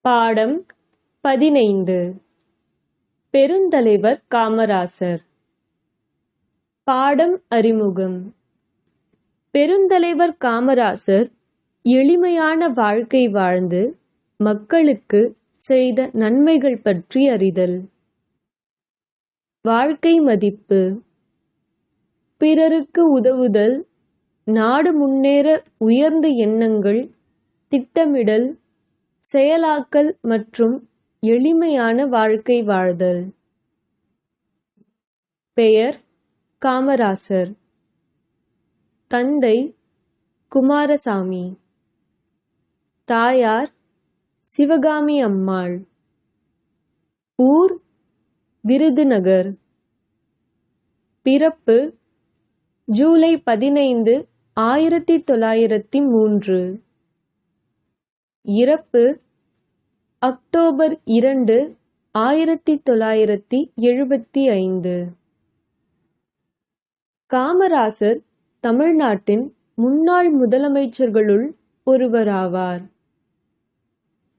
பாடம் 15. பெருந்தலைவர் காமராசர். பாடம் அறிமுகம். பெருந்தலைவர் காமராசர் எளிமையான வாழ்க்கை வாழ்ந்து மக்களுக்கு செய்த நன்மைகள் பற்றி அறிதல். வாழ்க்கை மதிப்பு. பிறருக்கு உதவுதல், நாடு முன்னேற உயர்ந்த எண்ணங்கள், திட்டமிடல், செயலாக்கல் மற்றும் எளிமையான வாழ்க்கை வாழ்தல். பெயர் காமராசர். தந்தை குமாரசாமி. தாயார் சிவகாமி அம்மாள். ஊர் விருதுநகர். பிறப்பு ஜூலை 15, 1903. இறப்பு அக்டோபர் 2, 1975. காமராசர் தமிழ்நாட்டின் முன்னாள் முதலமைச்சர்களுள் ஒருவராவார்.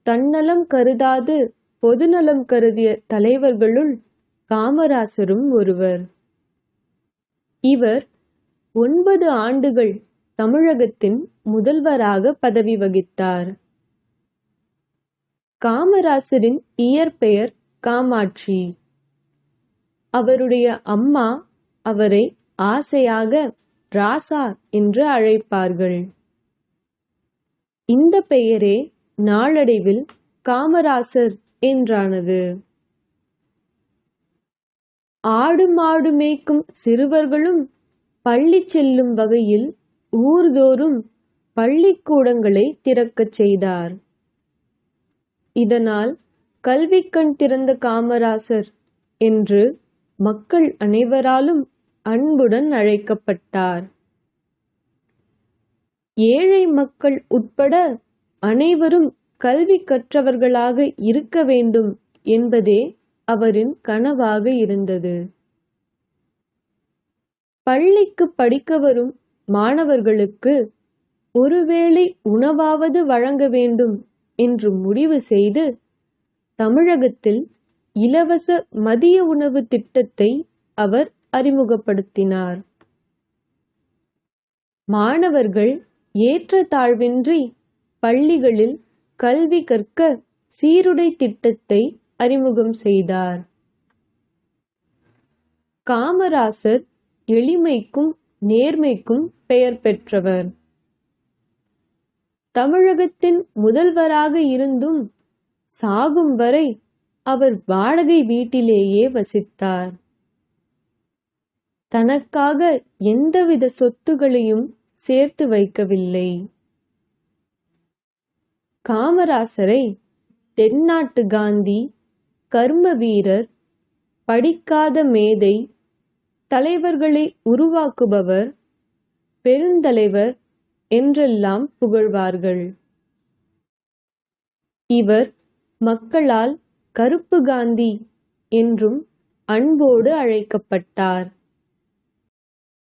தன்னலம் கருதாது பொதுநலம் கருதிய தலைவர்களுள் காமராசரும் ஒருவர். இவர் 9 ஆண்டுகள் தமிழகத்தின் முதல்வராக பதவி வகித்தார். காமராசரின் இயற்பெயர் காமாட்சி. அவருடைய அம்மா அவரை ஆசையாக ராசா என்று அழைப்பார்கள். இந்த பெயரே நாளடைவில் காமராசர் என்றானது. ஆடு மாடு மேய்க்கும் சிறுவர்களும் பள்ளி செல்லும் வகையில் ஊர்தோறும் பள்ளிக்கூடங்களை திறக்கச் செய்தார். இதனால் கல்விக்கண் திறந்த காமராசர் என்று மக்கள் அனைவராலும் அன்புடன் அழைக்கப்பட்டார். ஏழை மக்கள் உட்பட அனைவரும் கல்வி கற்றவர்களாக இருக்க வேண்டும் என்பதே அவரின் கனவாக இருந்தது. பள்ளிக்கு படிக்க வரும் மாணவர்களுக்கு ஒருவேளை உணவாவது வழங்க வேண்டும் என்று முடிவு செய்து தமிழகத்தில் இலவச மதிய உணவு திட்டத்தை அவர் அறிமுகப்படுத்தினார். மாணவர்கள் ஏற்றத்தாழ்வின்றி பள்ளிகளில் கல்வி கற்க சீருடை திட்டத்தை அறிமுகம் செய்தார். காமராசர் எளிமைக்கும் நேர்மைக்கும் பெயர் பெற்றவர். தமிழகத்தின் முதல்வராக இருந்தும் சாகும் வரை அவர் வாடகை வீட்டிலேயே வசித்தார். தனக்காக எந்தவித சொத்துகளையும் சேர்த்து வைக்கவில்லை. காமராசரை தென்னாட்டு காந்தி, கர்ம வீரர், படிக்காத மேதை, தலைவர்களை உருவாக்குபவர், பெருந்தலைவர் என்றெல்லாம் புகழ்வார்கள். இவர் மக்களால் கருப்பு காந்தி என்றும் அன்போடு அழைக்கப்பட்டார்.